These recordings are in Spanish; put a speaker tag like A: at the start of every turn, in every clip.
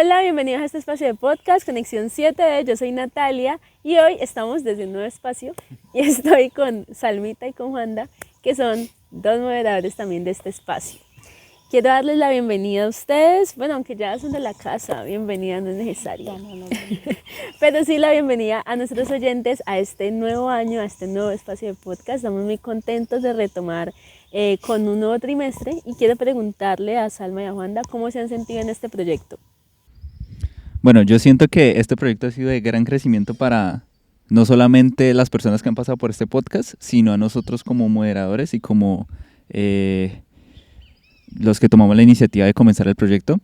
A: Hola, bienvenidos a este espacio de podcast, Conexión 7D, yo soy Natalia y hoy estamos desde un nuevo espacio y estoy con Salmita y con Juanda, que son dos moderadores también de este espacio. Quiero darles la bienvenida a ustedes, bueno, aunque ya son de la casa, bienvenida no es necesaria, pero sí la bienvenida a nuestros oyentes a este nuevo año, a este nuevo espacio de podcast. Estamos muy contentos de retomar con un nuevo trimestre y quiero preguntarle a Salma y a Juanda cómo se han sentido en este proyecto.
B: Bueno, yo siento que este proyecto ha sido de gran crecimiento para no solamente las personas que han pasado por este podcast, sino a nosotros como moderadores y como los que tomamos la iniciativa de comenzar el proyecto,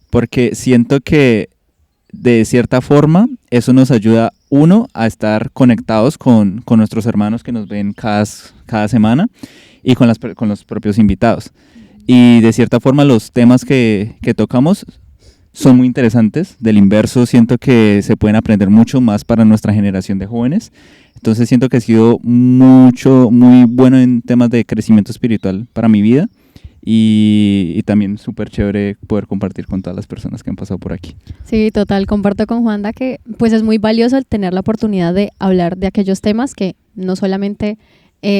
B: porque siento que de cierta forma eso nos ayuda, uno, a estar conectados con nuestros hermanos que nos ven cada semana y con los propios invitados. Y de cierta forma los temas que tocamos son muy interesantes. Del inverso, siento que se pueden aprender mucho más para nuestra generación de jóvenes. Entonces siento que ha sido muy bueno en temas de crecimiento espiritual para mi vida y también súper chévere poder compartir con todas las personas que han pasado por aquí.
C: Sí, total, comparto con Juanda que pues es muy valioso el tener la oportunidad de hablar de aquellos temas que no solamente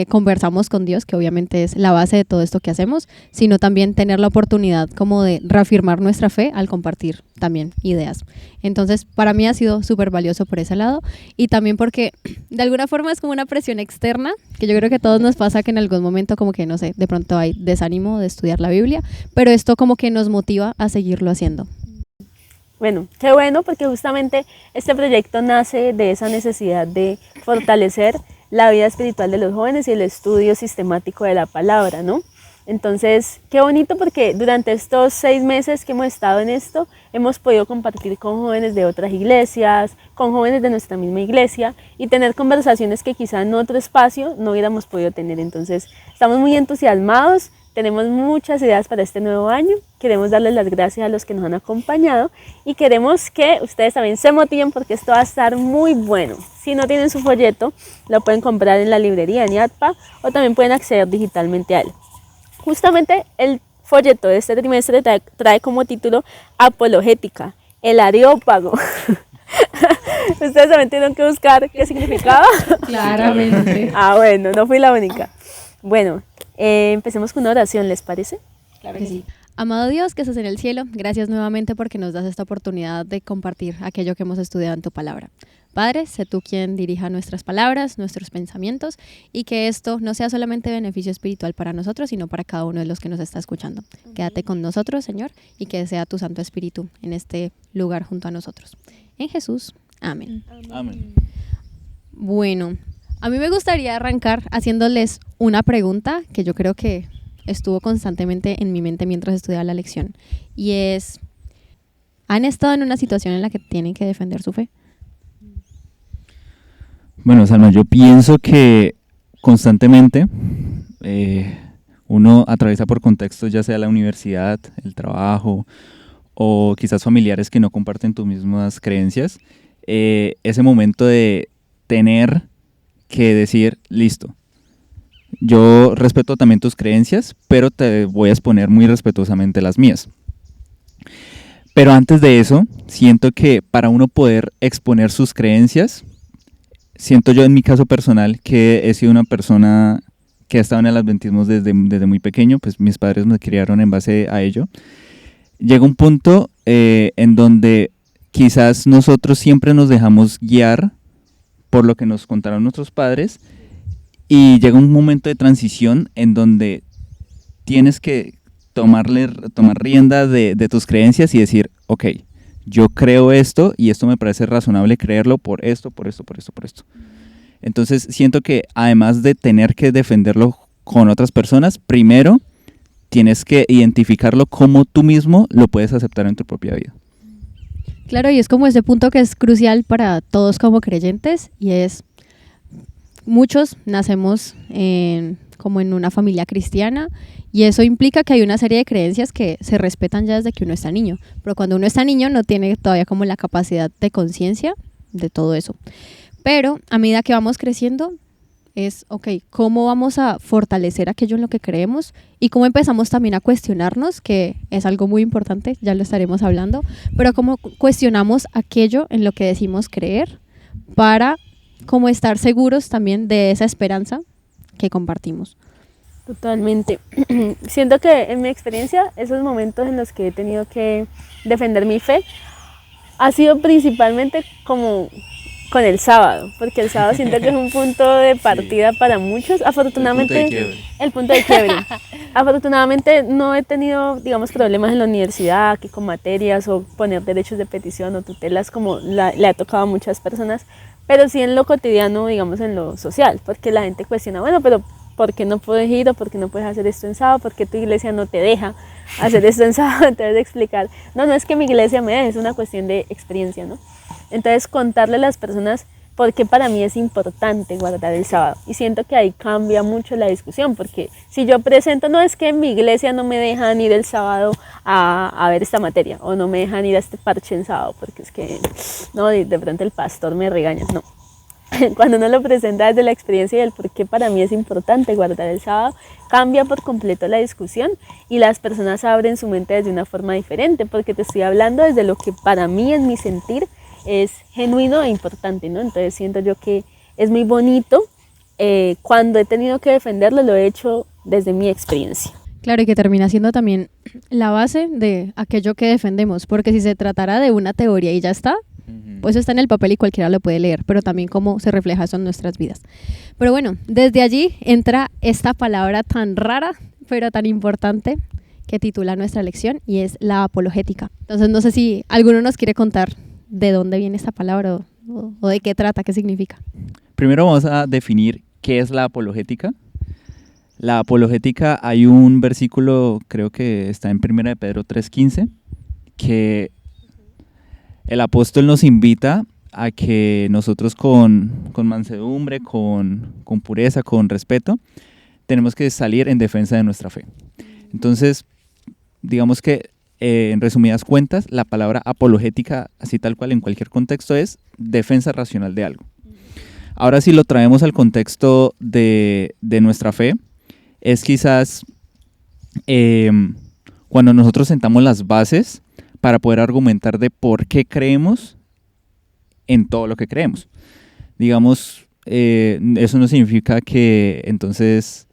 C: conversamos con Dios, que obviamente es la base de todo esto que hacemos, sino también tener la oportunidad como de reafirmar nuestra fe al compartir también ideas. Entonces, para mí ha sido súper valioso por ese lado y también porque de alguna forma es como una presión externa, que yo creo que a todos nos pasa que en algún momento como que, no sé, de pronto hay desánimo de estudiar la Biblia, pero esto como que nos motiva a seguirlo haciendo.
A: Bueno, qué bueno, porque justamente este proyecto nace de esa necesidad de fortalecer la vida espiritual de los jóvenes y el estudio sistemático de la palabra, ¿no? Entonces, qué bonito porque durante estos 6 meses que hemos estado en esto, hemos podido compartir con jóvenes de otras iglesias, con jóvenes de nuestra misma iglesia y tener conversaciones que quizá en otro espacio no hubiéramos podido tener. Entonces, estamos muy entusiasmados, tenemos muchas ideas para este nuevo año, queremos darles las gracias a los que nos han acompañado y queremos que ustedes también se motiven porque esto va a estar muy bueno. Si no tienen su folleto, lo pueden comprar en la librería en IATPA o también pueden acceder digitalmente a él. Justamente el folleto de este trimestre trae como título Apologética, el Areópago. Ustedes también tienen que buscar qué significaba.
C: Claramente.
A: Bueno, no fui la única. Bueno, empecemos con una oración, ¿les parece?
C: Claro que sí. Amado Dios que estás en el cielo, gracias nuevamente porque nos das esta oportunidad de compartir aquello que hemos estudiado en tu palabra. Padre, sé tú quien dirija nuestras palabras, nuestros pensamientos y que esto no sea solamente beneficio espiritual para nosotros, sino para cada uno de los que nos está escuchando. Quédate con nosotros, Señor, y que sea tu Santo Espíritu en este lugar junto a nosotros. En Jesús, amén.
B: Amén.
C: Bueno, a mí me gustaría arrancar haciéndoles una pregunta que yo creo que estuvo constantemente en mi mente mientras estudiaba la lección. Y es, ¿han estado en una situación en la que tienen que defender su fe?
B: Bueno, Salma, yo pienso que constantemente uno atraviesa por contextos, ya sea la universidad, el trabajo o quizás familiares que no comparten tus mismas creencias, ese momento de tener que decir, listo, yo respeto también tus creencias, pero te voy a exponer muy respetuosamente las mías. Pero antes de eso, siento que para uno poder exponer sus creencias, siento yo en mi caso personal que he sido una persona que ha estado en el adventismo desde muy pequeño, pues mis padres me criaron en base a ello. Llega un punto en donde quizás nosotros siempre nos dejamos guiar por lo que nos contaron nuestros padres y llega un momento de transición en donde tienes que tomar rienda de tus creencias y decir, ok, yo creo esto y esto me parece razonable creerlo por esto. Entonces siento que además de tener que defenderlo con otras personas, primero tienes que identificarlo como tú mismo lo puedes aceptar en tu propia vida.
C: Claro, y es como ese punto que es crucial para todos como creyentes y es, muchos nacemos como en una familia cristiana y eso implica que hay una serie de creencias que se respetan ya desde que uno está niño, pero cuando uno está niño no tiene todavía como la capacidad de conciencia de todo eso. Pero a medida que vamos creciendo, es, ok, ¿cómo vamos a fortalecer aquello en lo que creemos? Y cómo empezamos también a cuestionarnos, que es algo muy importante, ya lo estaremos hablando, pero cómo cuestionamos aquello en lo que decimos creer para como estar seguros también de esa esperanza que compartimos.
A: Totalmente. Siento que en mi experiencia, esos momentos en los que he tenido que defender mi fe, ha sido principalmente como con el sábado, porque el sábado siento que es un punto de partida para muchos. Afortunadamente, el punto de quiebre. Afortunadamente no he tenido, digamos, problemas en la universidad, que con materias o poner derechos de petición o tutelas como le ha tocado a muchas personas, pero sí en lo cotidiano, digamos, en lo social, porque la gente cuestiona, bueno, pero ¿por qué no puedes ir o por qué no puedes hacer esto en sábado? ¿Por qué tu iglesia no te deja hacer esto en sábado? Entonces explicar, no es que mi iglesia me deje, es una cuestión de experiencia, ¿no? Entonces contarle a las personas por qué para mí es importante guardar el sábado. Y siento que ahí cambia mucho la discusión, porque si yo presento, no es que en mi iglesia no me dejan ir el sábado a ver esta materia, o no me dejan ir a este parche en sábado, porque es que, no, de pronto el pastor me regaña, no. Cuando uno lo presenta desde la experiencia y el por qué para mí es importante guardar el sábado, cambia por completo la discusión y las personas abren su mente desde una forma diferente, porque te estoy hablando desde lo que para mí en mi sentir es genuino e importante, ¿no? Entonces siento yo que es muy bonito, cuando he tenido que defenderlo lo he hecho desde mi experiencia.
C: Claro, y que termina siendo también la base de aquello que defendemos, porque si se tratara de una teoría y ya está, pues está en el papel y cualquiera lo puede leer, pero también cómo se refleja eso en nuestras vidas. Pero bueno, desde allí entra esta palabra tan rara, pero tan importante, que titula nuestra lección, y es la apologética. Entonces no sé si alguno nos quiere contar de dónde viene esta palabra o de qué trata, qué significa.
B: Primero vamos a definir qué es la apologética. La apologética, hay un versículo, creo que está en 1 de Pedro 3:15, que el apóstol nos invita a que nosotros con mansedumbre, con pureza, con respeto, tenemos que salir en defensa de nuestra fe. Entonces, digamos que en resumidas cuentas, la palabra apologética, así tal cual en cualquier contexto, es defensa racional de algo. Ahora, si lo traemos al contexto de nuestra fe, es quizás cuando nosotros sentamos las bases para poder argumentar de por qué creemos en todo lo que creemos. Digamos, eso no significa que entonces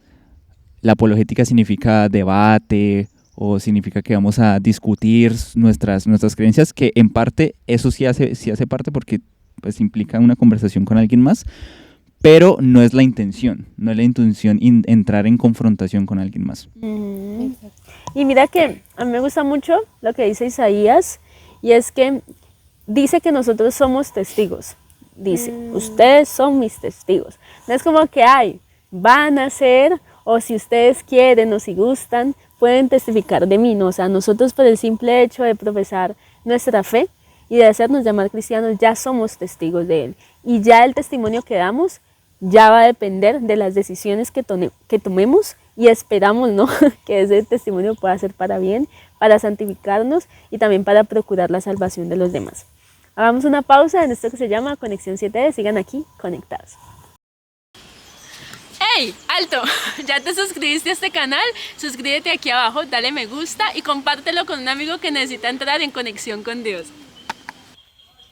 B: la apologética significa debate o significa que vamos a discutir nuestras creencias, que en parte eso sí hace parte porque pues implica una conversación con alguien más, pero no es la intención, entrar en confrontación con alguien más.
A: Y mira que a mí me gusta mucho lo que dice Isaías, y es que dice que nosotros somos testigos. Dice, ustedes son mis testigos. No es como que, van a ser, o si ustedes quieren o si gustan, pueden testificar de mí. No, o sea, nosotros por el simple hecho de profesar nuestra fe y de hacernos llamar cristianos, ya somos testigos de Él. Y ya el testimonio que damos ya va a depender de las decisiones que tomemos, y esperamos, ¿no?, que ese testimonio pueda ser para bien, para santificarnos y también para procurar la salvación de los demás. Hagamos una pausa en esto que se llama Conexión 7D. Sigan aquí conectados. ¡Hey! ¡Alto! ¿Ya te suscribiste a este canal? Suscríbete aquí abajo, dale me gusta y compártelo con un amigo que necesita entrar en conexión con Dios.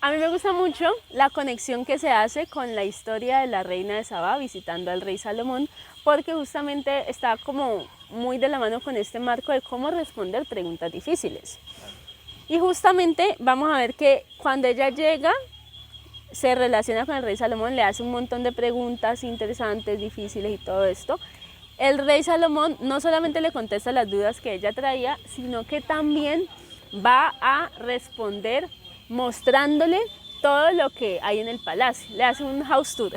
A: A mí me gusta mucho la conexión que se hace con la historia de la reina de Sabá visitando al rey Salomón, porque justamente está como muy de la mano con este marco de cómo responder preguntas difíciles. Y justamente vamos a ver que cuando ella llega, se relaciona con el rey Salomón, le hace un montón de preguntas interesantes, difíciles y todo esto. El rey Salomón no solamente le contesta las dudas que ella traía, sino que también va a responder mostrándole todo lo que hay en el palacio. Le hace un house tour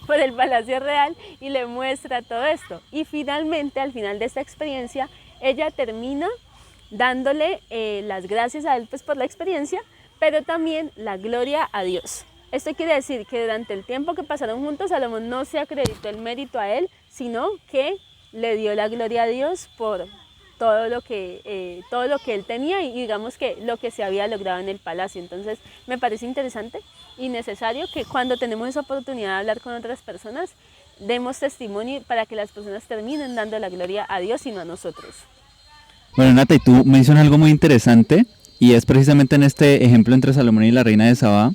A: por el palacio real y le muestra todo esto. Y finalmente, al final de esta experiencia, ella termina dándole las gracias a él pues, por la experiencia, pero también la gloria a Dios. Esto quiere decir que durante el tiempo que pasaron juntos, Salomón no se acreditó el mérito a él, sino que le dio la gloria a Dios por todo lo que él tenía y digamos que lo que se había logrado en el palacio. Entonces me parece interesante y necesario que cuando tenemos esa oportunidad de hablar con otras personas, demos testimonio para que las personas terminen dando la gloria a Dios y no a nosotros.
B: Bueno, Nata, y tú mencionas algo muy interesante, y es precisamente en este ejemplo entre Salomón y la reina de Sabá,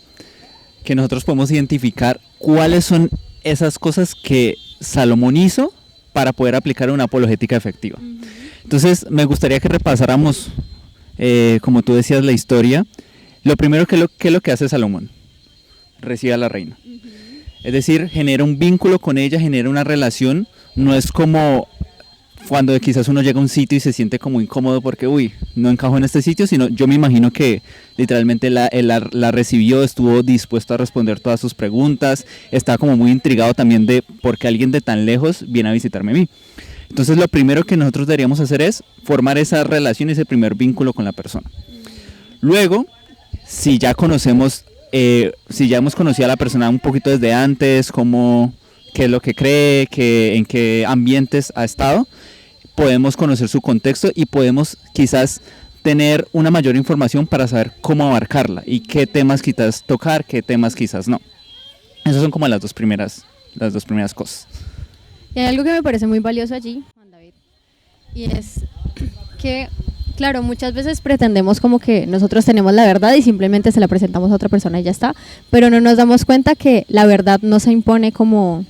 B: que nosotros podemos identificar cuáles son esas cosas que Salomón hizo para poder aplicar una apologética efectiva. Entonces, me gustaría que repasáramos, como tú decías, la historia. Lo primero, ¿qué es lo que hace Salomón? Recibe a la reina. Es decir, genera un vínculo con ella, genera una relación. No es como cuando quizás uno llega a un sitio y se siente como incómodo porque, uy, no encajo en este sitio, sino yo me imagino que literalmente él la recibió, estuvo dispuesto a responder todas sus preguntas, estaba como muy intrigado también de por qué alguien de tan lejos viene a visitarme a mí. Entonces lo primero que nosotros deberíamos hacer es formar esa relación, ese primer vínculo con la persona. Luego, si ya conocemos, si ya hemos conocido a la persona un poquito desde antes, qué es lo que cree, en qué ambientes ha estado, podemos conocer su contexto y podemos quizás tener una mayor información para saber cómo abarcarla y qué temas quizás tocar, qué temas quizás no. Esas son como las dos primeras cosas.
C: Y hay algo que me parece muy valioso allí, Juan David, y es que, claro, muchas veces pretendemos como que nosotros tenemos la verdad y simplemente se la presentamos a otra persona y ya está, pero no nos damos cuenta que la verdad no se impone como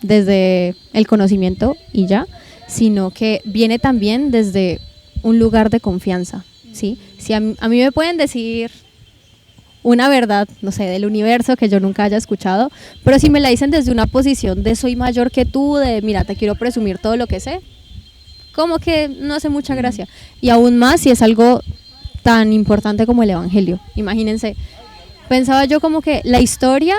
C: desde el conocimiento y ya, sino que viene también desde un lugar de confianza, ¿sí? Si a mí me pueden decir una verdad, no sé, del universo que yo nunca haya escuchado, pero si me la dicen desde una posición de soy mayor que tú, de mira, te quiero presumir todo lo que sé, como que no hace mucha gracia. Y aún más si es algo tan importante como el evangelio. Imagínense, pensaba yo como que la historia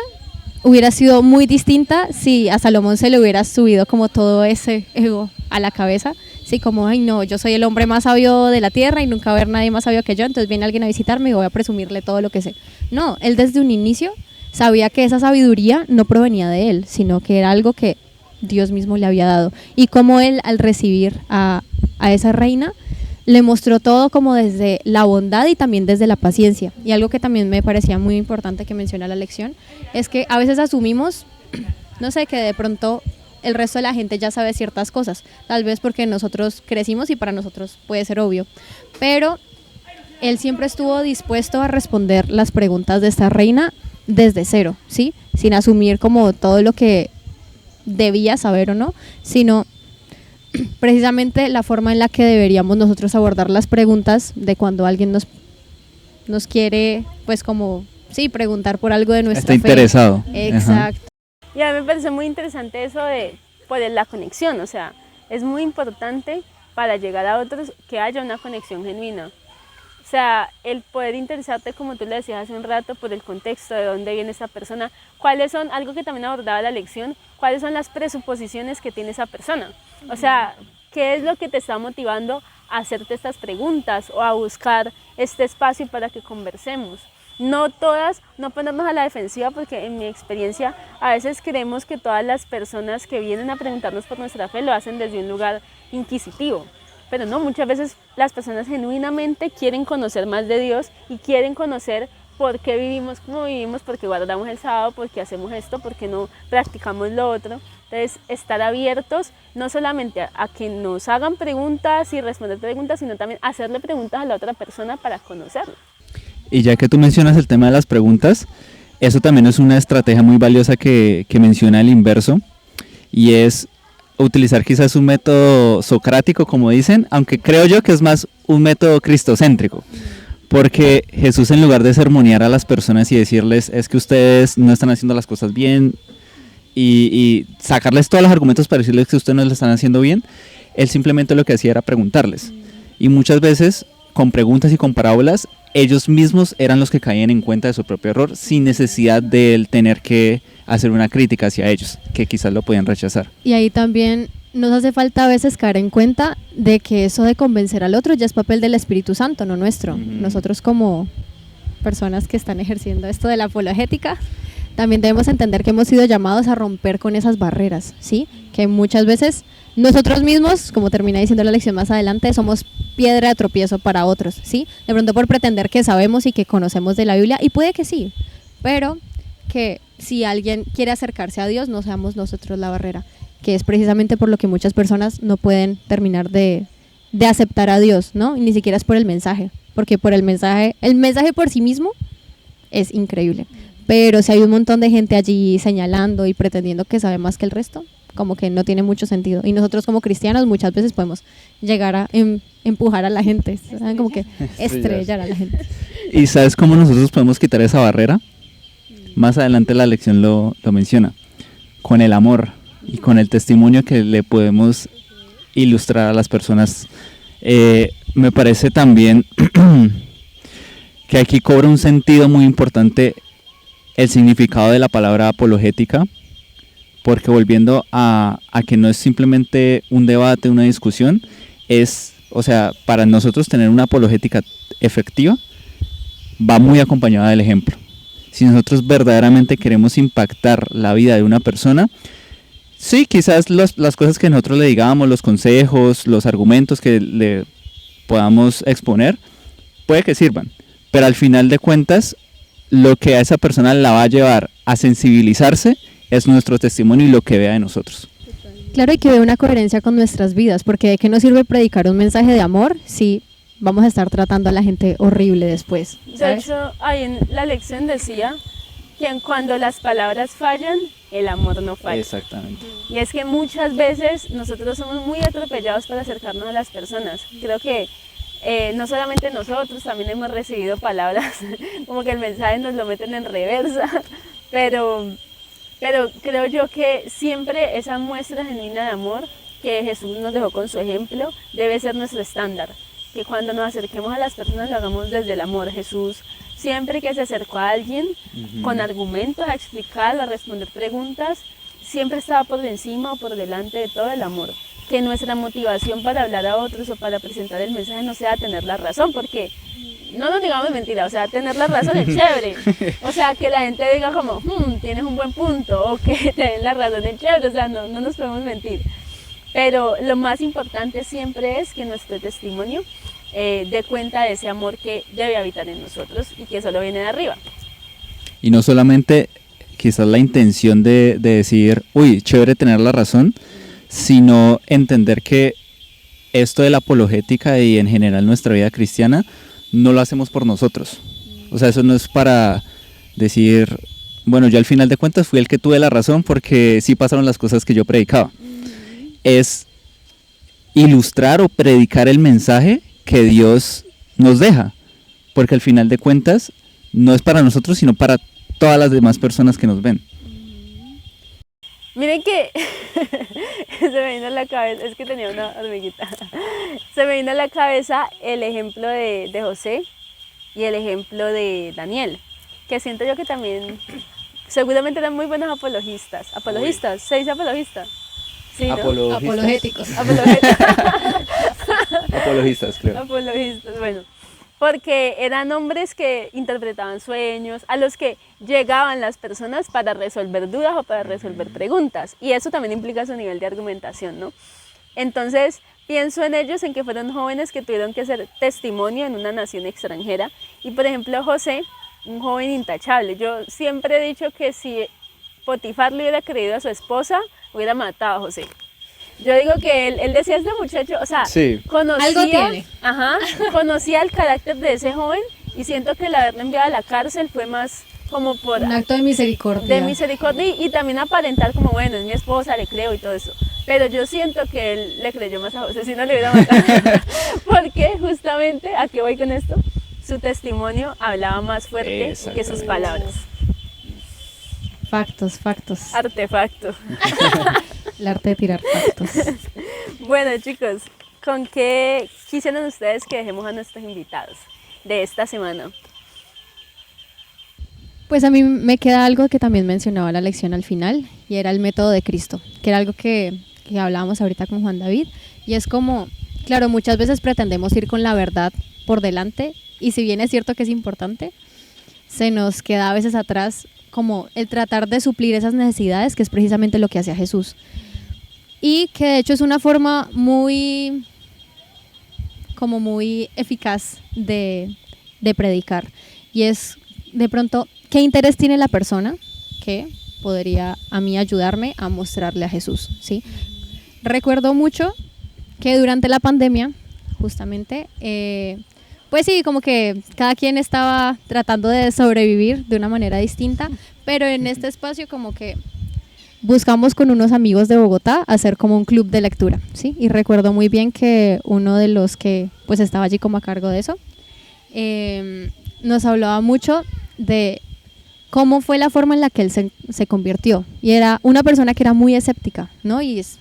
C: hubiera sido muy distinta si a Salomón se le hubiera subido como todo ese ego a la cabeza, sí, como, ay no, yo soy el hombre más sabio de la tierra y nunca va a haber nadie más sabio que yo, entonces viene alguien a visitarme y voy a presumirle todo lo que sé. No, él desde un inicio sabía que esa sabiduría no provenía de él, sino que era algo que Dios mismo le había dado. Y como él, al recibir a esa reina, le mostró todo como desde la bondad y también desde la paciencia. Y algo que también me parecía muy importante que menciona la lección, es que a veces asumimos, no sé, que de pronto el resto de la gente ya sabe ciertas cosas, tal vez porque nosotros crecimos y para nosotros puede ser obvio, pero él siempre estuvo dispuesto a responder las preguntas de esta reina desde cero, ¿sí? Sin asumir como todo lo que debía saber o no, sino precisamente la forma en la que deberíamos nosotros abordar las preguntas de cuando alguien nos quiere, pues como, sí, preguntar por algo de nuestra
B: Está
C: fe.
B: interesado.
C: Exacto.
B: Ajá.
A: Y a mí me parece muy interesante eso de poder la conexión, o sea, es muy importante para llegar a otros que haya una conexión genuina. O sea, el poder interesarte, como tú le decías hace un rato, por el contexto, de dónde viene esa persona, cuáles son, algo que también abordaba la lección, cuáles son las presuposiciones que tiene esa persona. O sea, qué es lo que te está motivando a hacerte estas preguntas o a buscar este espacio para que conversemos. No ponernos a la defensiva, porque en mi experiencia a veces creemos que todas las personas que vienen a preguntarnos por nuestra fe lo hacen desde un lugar inquisitivo, pero no, muchas veces las personas genuinamente quieren conocer más de Dios y quieren conocer por qué vivimos como vivimos, por qué guardamos el sábado, por qué hacemos esto, por qué no practicamos lo otro. Entonces, estar abiertos no solamente a que nos hagan preguntas y responder preguntas, sino también hacerle preguntas a la otra persona para conocerla.
B: Y ya que tú mencionas el tema de las preguntas, eso también es una estrategia muy valiosa que menciona el inverso, y es utilizar quizás un método socrático, como dicen, aunque creo yo que es más un método cristocéntrico, porque Jesús, en lugar de sermonear a las personas y decirles es que ustedes no están haciendo las cosas bien y sacarles todos los argumentos para decirles que ustedes no lo están haciendo bien, él simplemente lo que hacía era preguntarles, y muchas veces con preguntas y con parábolas ellos mismos eran los que caían en cuenta de su propio error sin necesidad de él tener que hacer una crítica hacia ellos, que quizás lo podían rechazar.
C: Y ahí también nos hace falta a veces caer en cuenta de que eso de convencer al otro ya es papel del Espíritu Santo, no nuestro. Nosotros como personas que están ejerciendo esto de la apologética, también debemos entender que hemos sido llamados a romper con esas barreras, ¿sí? Que muchas veces nosotros mismos, como termina diciendo la lección más adelante, somos piedra de tropiezo para otros, ¿sí? De pronto por pretender que sabemos y que conocemos de la Biblia, y puede que sí, pero que si alguien quiere acercarse a Dios, no seamos nosotros la barrera. que es precisamente por lo que muchas personas no pueden terminar de aceptar a Dios, ¿no? Y ni siquiera es por el mensaje, porque por el mensaje por sí mismo es increíble, pero si hay un montón de gente allí señalando y pretendiendo que sabe más que el resto, como que no tiene mucho sentido. Y nosotros como cristianos muchas veces podemos llegar a empujar a la gente, ¿saben? Como que estrellar a la gente.
B: ¿Y sabes cómo nosotros podemos quitar esa barrera? Más adelante la lección lo menciona, con el amor y con el testimonio que le podemos ilustrar a las personas. Me parece también que aquí cobra un sentido muy importante el significado de la palabra apologética, porque volviendo a que no es simplemente un debate, una discusión, para nosotros tener una apologética efectiva, va muy acompañada del ejemplo. Si nosotros verdaderamente queremos impactar la vida de una persona, sí, quizás las cosas que nosotros le digamos, los consejos, los argumentos que le podamos exponer, puede que sirvan, pero al final de cuentas, lo que a esa persona la va a llevar a sensibilizarse es nuestro testimonio y lo que vea de nosotros.
C: Claro, y que vea una coherencia con nuestras vidas, porque ¿de qué nos sirve predicar un mensaje de amor si vamos a estar tratando a la gente horrible después? ¿Sabes?
A: De hecho, ahí en la lección decía que cuando las palabras fallan, el amor no falla.
B: Exactamente.
A: Y es que muchas veces nosotros somos muy atropellados para acercarnos a las personas. Creo que no solamente nosotros, también hemos recibido palabras como que el mensaje nos lo meten en reversa, pero creo yo que siempre esa muestra genuina de amor que Jesús nos dejó con su ejemplo debe ser nuestro estándar, que cuando nos acerquemos a las personas lo hagamos desde el amor. Jesús siempre que se acercó a alguien con argumentos, a explicar, a responder preguntas, siempre estaba por encima o por delante de todo el amor. Que nuestra motivación para hablar a otros o para presentar el mensaje no sea tener la razón, porque no nos digamos mentira, o sea, tener la razón es chévere, o sea, que la gente diga como, tienes un buen punto, o que te den la razón es chévere, o sea, no nos podemos mentir, pero lo más importante siempre es que nuestro testimonio dé cuenta de ese amor que debe habitar en nosotros y que solo viene de arriba.
B: Y no solamente quizás la intención de decir, uy, chévere tener la razón, sino entender que esto de la apologética y en general nuestra vida cristiana no lo hacemos por nosotros. O sea, eso no es para decir, bueno, yo al final de cuentas fui el que tuve la razón porque sí pasaron las cosas que yo predicaba. Es ilustrar o predicar el mensaje que Dios nos deja, porque al final de cuentas no es para nosotros, sino para todas las demás personas que nos ven.
A: Miren que se me vino a la cabeza, es que tenía una hormiguita, se me vino a la cabeza el ejemplo de José y el ejemplo de Daniel, que siento yo que también seguramente eran muy buenos apologistas, ¿se dice apologista? Sí, ¿no?
C: Apologéticos.
B: Apologistas, creo.
A: Apologistas, bueno. Porque eran hombres que interpretaban sueños, a los que llegaban las personas para resolver dudas o para resolver preguntas. Y eso también implica su nivel de argumentación, ¿no? Entonces, pienso en ellos, en que fueron jóvenes que tuvieron que ser testimonio en una nación extranjera. Y, por ejemplo, José, un joven intachable. Yo siempre he dicho que si Potifar le hubiera creído a su esposa, hubiera matado a José. Yo digo que él decía, este muchacho, o sea,
B: sí,
A: conocía el carácter de ese joven y siento que el haberle enviado a la cárcel fue más como por
C: un acto de misericordia.
A: De misericordia y también aparentar como, bueno, es mi esposa, le creo y todo eso. Pero yo siento que él le creyó más a José, si no le hubiera matado. Porque justamente, ¿a qué voy con esto? Su testimonio hablaba más fuerte que sus palabras.
C: Factos.
A: Artefacto.
C: El arte de tirar factos.
A: Bueno, chicos, ¿con qué quisieran ustedes que dejemos a nuestros invitados de esta semana?
C: Pues a mí me queda algo que también mencionaba la lección al final, y era el método de Cristo, que era algo que hablábamos ahorita con Juan David, y es como, claro, muchas veces pretendemos ir con la verdad por delante, y si bien es cierto que es importante, se nos queda a veces atrás como el tratar de suplir esas necesidades, que es precisamente lo que hacía Jesús. Y que de hecho es una forma muy eficaz de predicar. Y es de pronto, ¿qué interés tiene la persona que podría a mí ayudarme a mostrarle a Jesús, ¿sí? Recuerdo mucho que durante la pandemia, justamente, pues sí, como que cada quien estaba tratando de sobrevivir de una manera distinta, pero en este espacio como que buscamos con unos amigos de Bogotá hacer como un club de lectura, ¿sí? Y recuerdo muy bien que uno de los que pues estaba allí como a cargo de eso, nos hablaba mucho de cómo fue la forma en la que él se convirtió. Y era una persona que era muy escéptica, ¿no? Y es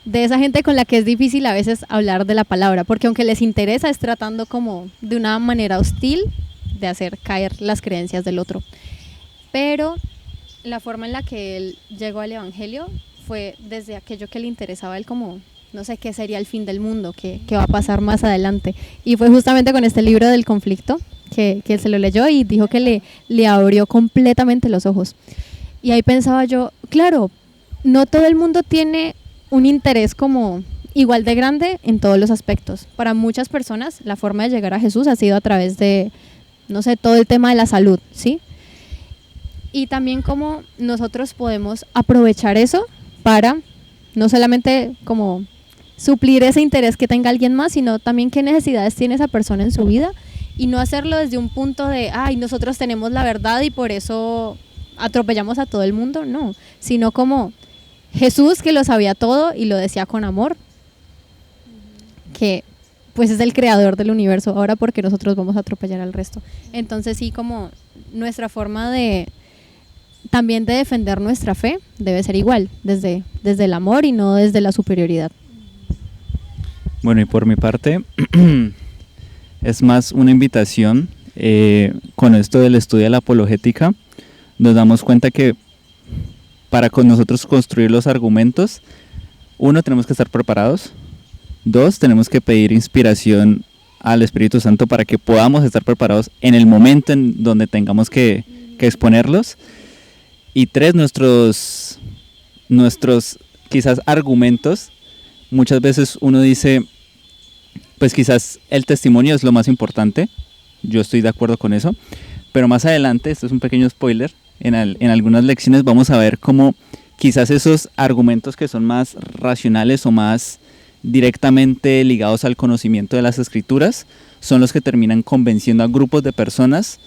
C: de esa gente con la que es difícil a veces hablar de la palabra, porque aunque les interesa es tratando como de una manera hostil de hacer caer las creencias del otro. Pero la forma en la que él llegó al evangelio fue desde aquello que le interesaba a él, como no sé qué sería el fin del mundo, qué va a pasar más adelante. Y fue justamente con este libro del conflicto que se lo leyó y dijo que le abrió completamente los ojos. Y ahí pensaba yo, claro, no todo el mundo tiene un interés como igual de grande en todos los aspectos. Para muchas personas la forma de llegar a Jesús ha sido a través de, no sé, todo el tema de la salud, ¿sí? Y también cómo nosotros podemos aprovechar eso para no solamente como suplir ese interés que tenga alguien más, sino también qué necesidades tiene esa persona en su vida y no hacerlo desde un punto de, ay, nosotros tenemos la verdad y por eso atropellamos a todo el mundo, no, sino como Jesús que lo sabía todo y lo decía con amor, que pues es el creador del universo, ahora porque nosotros vamos a atropellar al resto. Entonces sí, como nuestra forma de también de defender nuestra fe debe ser igual, desde el amor y no desde la superioridad.
B: Bueno, y por mi parte, es más una invitación. Con esto del estudio de la apologética, nos damos cuenta que para con nosotros construir los argumentos, uno, tenemos que estar preparados. Dos, tenemos que pedir inspiración al Espíritu Santo para que podamos estar preparados en el momento en donde tengamos que exponerlos. Y tres, nuestros quizás argumentos, muchas veces uno dice, pues quizás el testimonio es lo más importante, yo estoy de acuerdo con eso, pero más adelante, esto es un pequeño spoiler, en algunas lecciones vamos a ver cómo quizás esos argumentos que son más racionales o más directamente ligados al conocimiento de las escrituras son los que terminan convenciendo a grupos de personas,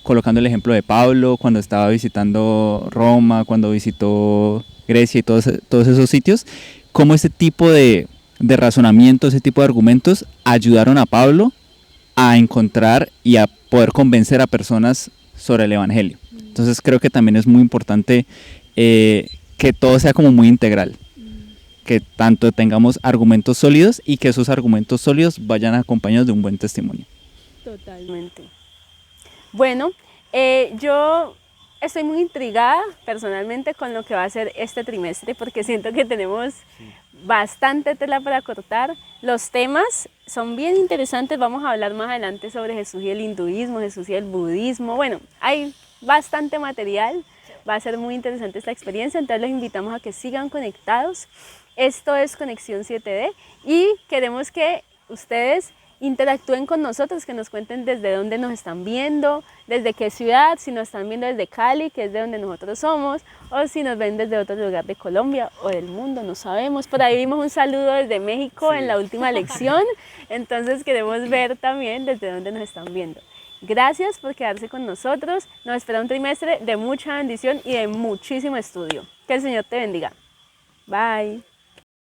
B: colocando el ejemplo de Pablo cuando estaba visitando Roma, cuando visitó Grecia y todos esos sitios, cómo ese tipo de razonamiento, ese tipo de argumentos ayudaron a Pablo a encontrar y a poder convencer a personas sobre el Evangelio. Entonces creo que también es muy importante que todo sea como muy integral, que tanto tengamos argumentos sólidos y que esos argumentos sólidos vayan acompañados de un buen testimonio.
A: Totalmente. Bueno, yo estoy muy intrigada personalmente con lo que va a ser este trimestre porque siento que tenemos bastante tela para cortar. Los temas son bien interesantes, vamos a hablar más adelante sobre Jesús y el hinduismo, Jesús y el budismo. Bueno, hay bastante material, va a ser muy interesante esta experiencia, entonces los invitamos a que sigan conectados. Esto es Conexión 7D y queremos que ustedes interactúen con nosotros, que nos cuenten desde dónde nos están viendo, desde qué ciudad, si nos están viendo desde Cali, que es de donde nosotros somos, o si nos ven desde otro lugar de Colombia o del mundo, no sabemos. Por ahí vimos un saludo desde México en la última lección, entonces queremos ver también desde dónde nos están viendo. Gracias por quedarse con nosotros, nos espera un trimestre de mucha bendición y de muchísimo estudio. Que el Señor te bendiga. Bye.